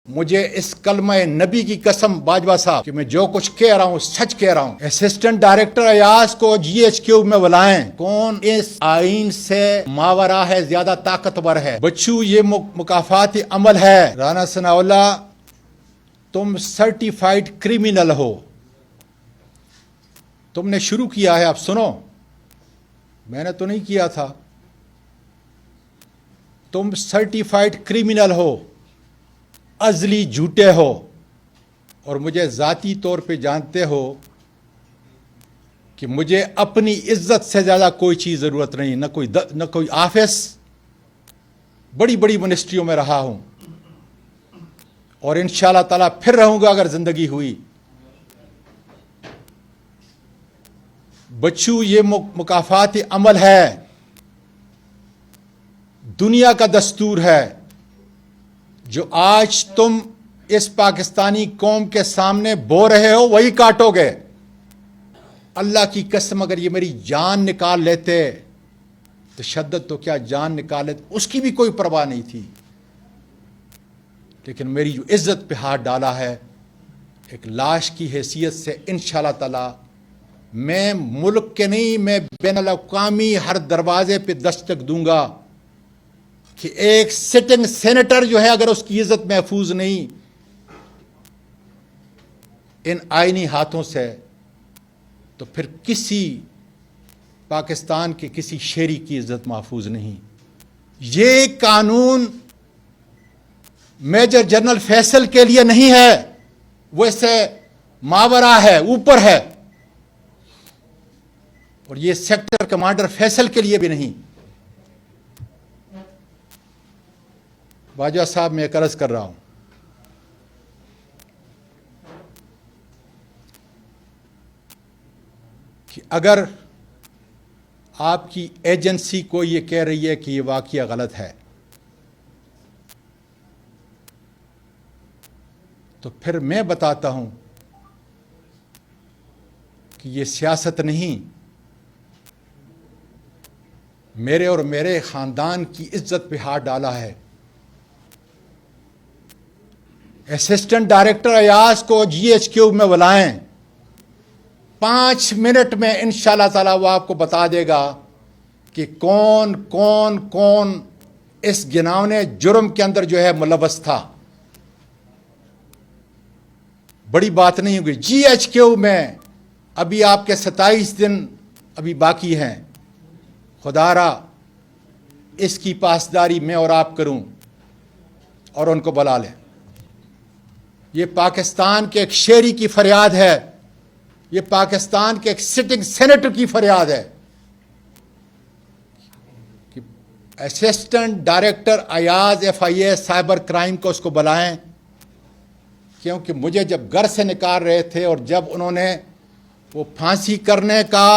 مجھے اس کلمہ نبی کی قسم باجوہ صاحب کہ میں جو کچھ کہہ رہا ہوں سچ کہہ رہا ہوں۔ اسسٹنٹ ڈائریکٹر ایاز کو GHQ میں بلائیں۔ کون اس آئین سے ماورا ہے، زیادہ طاقتور ہے؟ بچو یہ مکافاتی عمل ہے۔ رانا ثناء اللہ تم سرٹیفائیڈ کرمینل ہو، تم نے شروع کیا ہے، اب سنو، میں نے تو نہیں کیا تھا۔ تم سرٹیفائیڈ کرمینل ہو، ازلی جھوٹے ہو، اور مجھے ذاتی طور پہ جانتے ہو کہ مجھے اپنی عزت سے زیادہ کوئی چیز ضرورت نہیں، نہ کوئی آفس، بڑی بڑی منسٹریوں میں رہا ہوں اور انشاءاللہ تعالیٰ پھر رہوں گا اگر زندگی ہوئی۔ بچو یہ مکافاتی عمل ہے، دنیا کا دستور ہے۔ جو آج تم اس پاکستانی قوم کے سامنے بو رہے ہو وہی کاٹو گے۔ اللہ کی قسم اگر یہ میری جان نکال لیتے، تشدد تو کیا جان نکال لیتے، اس کی بھی کوئی پرواہ نہیں تھی، لیکن میری جو عزت پہ ہاتھ ڈالا ہے، ایک لاش کی حیثیت سے انشاءاللہ تعالی میں ملک کے نہیں، میں بین الاقوامی ہر دروازے پہ دستک دوں گا کہ ایک سٹنگ سینیٹر جو ہے اگر اس کی عزت محفوظ نہیں ان آئینی ہاتھوں سے، تو پھر کسی پاکستان کے کسی شہری کی عزت محفوظ نہیں۔ یہ قانون میجر جنرل فیصل کے لیے نہیں ہے، وہ اس سے ماورا ہے، اوپر ہے، اور یہ سیکٹر کمانڈر فیصل کے لیے بھی نہیں۔ باجوہ صاحب میں ایک عرض کر رہا ہوں کہ اگر آپ کی ایجنسی کو یہ کہہ رہی ہے کہ یہ واقعہ غلط ہے، تو پھر میں بتاتا ہوں کہ یہ سیاست نہیں، میرے اور میرے خاندان کی عزت پہ ہاتھ ڈالا ہے۔ اسسٹنٹ ڈائریکٹر ایاز کو GHQ میں بلائیں، 5 منٹ میں انشاءاللہ تعالیٰ وہ آپ کو بتا دے گا کہ کون کون کون اس گناونے جرم کے اندر جو ہے ملوث تھا۔ بڑی بات نہیں ہوگی۔ GHQ میں ابھی آپ کے 27 دن ابھی باقی ہیں، خدا را اس کی پاسداری میں اور آپ کروں اور ان کو بلا لیں۔ یہ پاکستان کے ایک شہری کی فریاد ہے، یہ پاکستان کے ایک سٹنگ سینیٹر کی فریاد ہے کہ assistant director Ayaz FIA cyber crime کو اس کو بلائیں، کیونکہ مجھے جب گھر سے نکال رہے تھے اور جب انہوں نے وہ پھانسی کرنے کا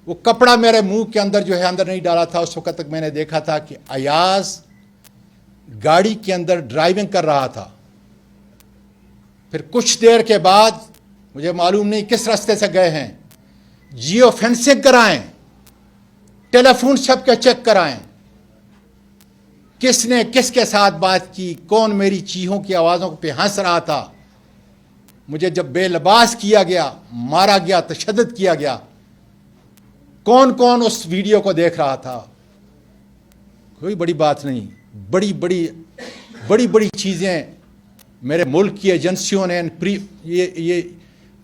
وہ کپڑا میرے منہ کے اندر جو ہے اندر نہیں ڈالا تھا، اس وقت تک میں نے دیکھا تھا کہ ایاز گاڑی کے اندر ڈرائیونگ کر رہا تھا۔ پھر کچھ دیر کے بعد مجھے معلوم نہیں کس راستے سے گئے ہیں، جیو فینسنگ کرائیں، ٹیلی فون سب کے چیک کرائیں، کس نے کس کے ساتھ بات کی، کون میری چیخوں کی آوازوں پہ ہنس رہا تھا، مجھے جب بے لباس کیا گیا، مارا گیا، تشدد کیا گیا، کون کون اس ویڈیو کو دیکھ رہا تھا۔ کوئی بڑی بات نہیں، بڑی بڑی چیزیں میرے ملک کی ایجنسیوں نے، یہ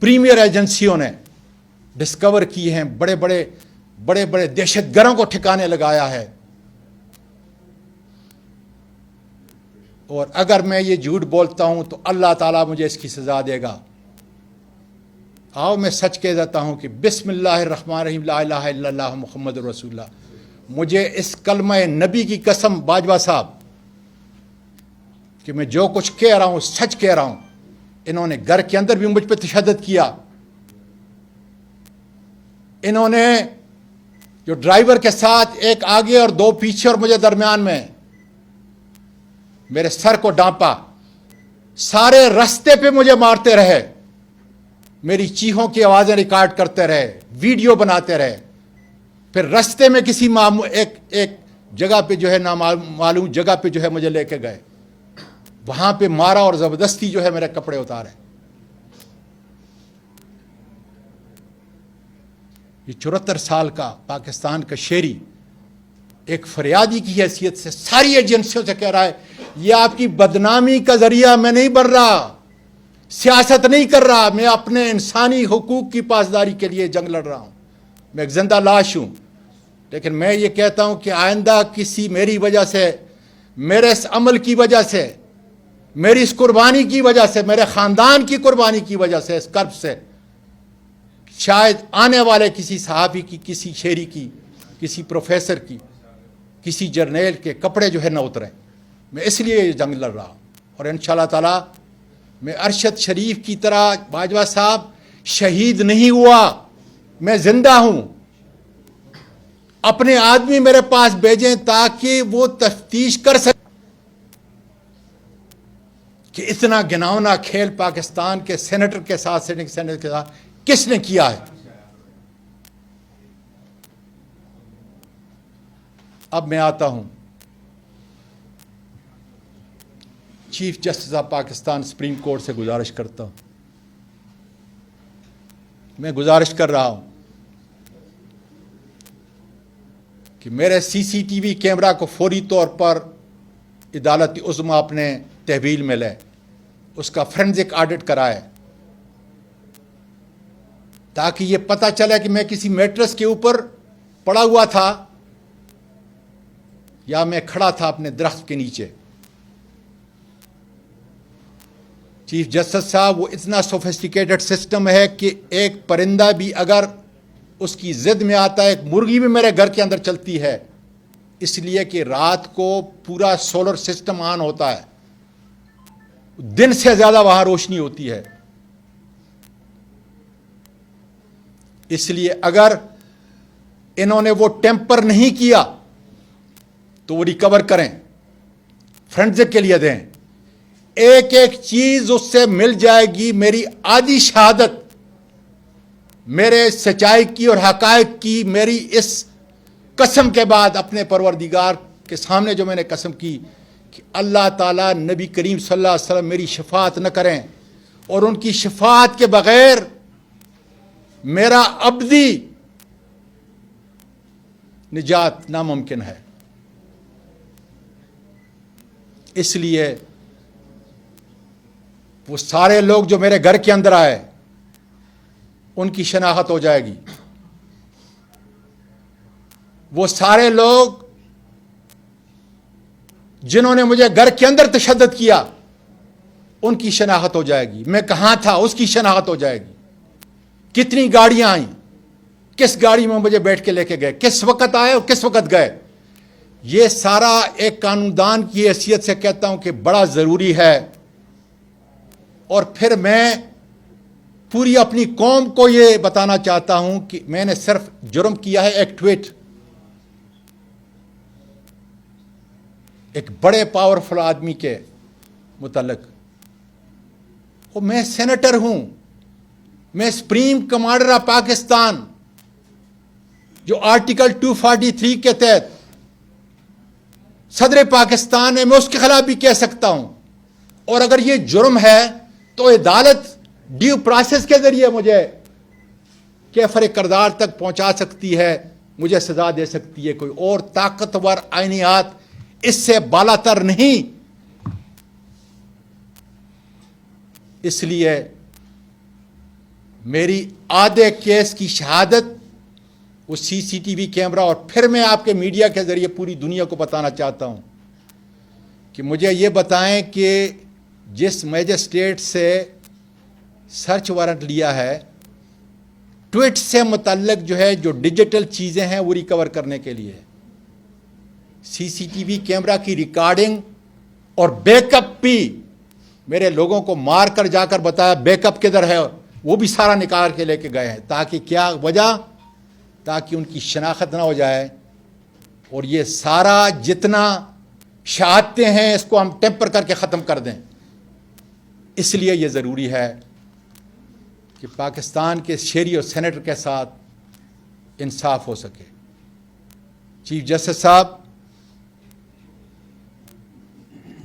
پریمیئر ایجنسیوں نے ڈسکور کی ہیں، بڑے بڑے دہشت گردوں کو ٹھکانے لگایا ہے۔ اور اگر میں یہ جھوٹ بولتا ہوں تو اللہ تعالیٰ مجھے اس کی سزا دے گا۔ آؤ میں سچ کہہ دیتا ہوں کہ بسم اللہ الرحمن الرحیم، لا الہ الا اللہ محمد رسول اللہ۔ مجھے اس کلمہ نبی کی قسم باجوہ صاحب کہ میں جو کچھ کہہ رہا ہوں سچ کہہ رہا ہوں۔ انہوں نے گھر کے اندر بھی مجھ پہ تشدد کیا، انہوں نے جو ڈرائیور کے ساتھ ایک آگے اور 2 پیچھے اور مجھے درمیان میں میرے سر کو ڈانپا، سارے رستے پہ مجھے مارتے رہے، میری چیخوں کی آوازیں ریکارڈ کرتے رہے، ویڈیو بناتے رہے، پھر رستے میں کسی ایک جگہ پہ جو ہے نامعلوم جگہ پہ جو ہے مجھے لے کے گئے۔ وہاں پہ مارا اور زبردستی جو ہے میرے کپڑے اتارے. یہ 74 سال کا پاکستان کا شہری ایک فریادی کی حیثیت سے ساری ایجنسیوں سے کہہ رہا ہے یہ آپ کی بدنامی کا ذریعہ میں نہیں بن رہا, سیاست نہیں کر رہا, میں اپنے انسانی حقوق کی پاسداری کے لیے جنگ لڑ رہا ہوں. میں ایک زندہ لاش ہوں, لیکن میں یہ کہتا ہوں کہ آئندہ کسی میری وجہ سے, میرے اس عمل کی وجہ سے, میری اس قربانی کی وجہ سے, میرے خاندان کی قربانی کی وجہ سے, اس کرب سے شاید آنے والے کسی صحافی کی, کسی شہری کی, کسی پروفیسر کی, کسی جرنیل کے کپڑے جو ہے نہ اتریں. میں اس لیے یہ جنگ لڑ رہا ہوں. اور انشاءاللہ تعالی میں ارشد شریف کی طرح باجوہ صاحب شہید نہیں ہوا, میں زندہ ہوں. اپنے آدمی میرے پاس بھیجیں تاکہ وہ تفتیش کر سکیں کہ اتنا گناؤنا کھیل پاکستان کے سینیٹر کے ساتھ, سینیٹر کے ساتھ کس نے کیا ہے. اب میں آتا ہوں chief justice of Pakistan supreme court سے گزارش کرتا ہوں, میں گزارش کر رہا ہوں کہ میرے سی سی ٹی وی کیمرہ کو فوری طور پر عدالت عظمیٰ اپنے تحویل میں لے, اس کا فرینزک آڈٹ کرائے, تاکہ یہ پتہ چلے کہ میں کسی میٹرس کے اوپر پڑا ہوا تھا یا میں کھڑا تھا اپنے درخت کے نیچے. چیف جسٹس صاحب وہ اتنا سوفسٹیکیٹڈ سسٹم ہے کہ ایک پرندہ بھی اگر اس کی ضد میں آتا ہے, ایک مرغی بھی میرے گھر کے اندر چلتی ہے, اس لیے کہ رات کو پورا سولر سسٹم آن ہوتا ہے, دن سے زیادہ وہاں روشنی ہوتی ہے. اس لیے اگر انہوں نے وہ ٹیمپر نہیں کیا تو وہ ریکور کریں, فرینزک کے لیے دیں. ایک ایک چیز اس سے مل جائے گی. میری آدھی شہادت میرے سچائی کی اور حقائق کی, میری اس قسم کے بعد اپنے پروردگار کے سامنے جو میں نے قسم کی کہ اللہ تعالیٰ نبی کریم صلی اللہ علیہ وسلم میری شفاعت نہ کریں, اور ان کی شفاعت کے بغیر میرا ابدی نجات ناممکن ہے. اس لیے وہ سارے لوگ جو میرے گھر کے اندر آئے ان کی شناخت ہو جائے گی. وہ سارے لوگ جنہوں نے مجھے گھر کے اندر تشدد کیا ان کی شناخت ہو جائے گی. میں کہاں تھا اس کی شناخت ہو جائے گی. کتنی گاڑیاں آئیں, کس گاڑی میں مجھے بیٹھ کے لے کے گئے, کس وقت آئے اور کس وقت گئے. یہ سارا ایک قانون دان کی حیثیت سے کہتا ہوں کہ بڑا ضروری ہے. اور پھر میں پوری اپنی قوم کو یہ بتانا چاہتا ہوں کہ میں نے صرف جرم کیا ہے ایک ٹویٹ, ایک بڑے پاورفل آدمی کے متعلق. وہ میں سینیٹر ہوں, میں سپریم کمانڈر آف پاکستان جو آرٹیکل 243 کے تحت صدر پاکستان ہے, میں اس کے خلاف بھی کہہ سکتا ہوں. اور اگر یہ جرم ہے تو عدالت ڈیو پروسیس کے ذریعے مجھے کیفر کردار تک پہنچا سکتی ہے, مجھے سزا دے سکتی ہے. کوئی اور طاقتور آئینیات اس سے بالا تر نہیں. اس لیے میری آدھے کیس کی شہادت وہ سی سی ٹی وی کیمرہ, اور پھر میں آپ کے میڈیا کے ذریعے پوری دنیا کو بتانا چاہتا ہوں کہ مجھے یہ بتائیں کہ جس میجسٹریٹ سے سرچ وارنٹ لیا ہے, ٹویٹ سے متعلق جو ہے جو ڈیجیٹل چیزیں ہیں وہ ریکور کرنے کے لیے سی سی ٹی وی کیمرہ کی ریکارڈنگ اور بیک اپ بھی میرے لوگوں کو مار کر جا کر بتایا بیک اپ کدھر ہے, وہ بھی سارا نکال کے لے کے گئے ہیں. تاکہ کیا وجہ, تاکہ ان کی شناخت نہ ہو جائے, اور یہ سارا جتنا شہادتیں ہیں اس کو ہم ٹیمپر کر کے ختم کر دیں. اس لیے یہ ضروری ہے کہ پاکستان کے شہری اور سینیٹر کے ساتھ انصاف ہو سکے. چیف جسٹس صاحب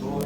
2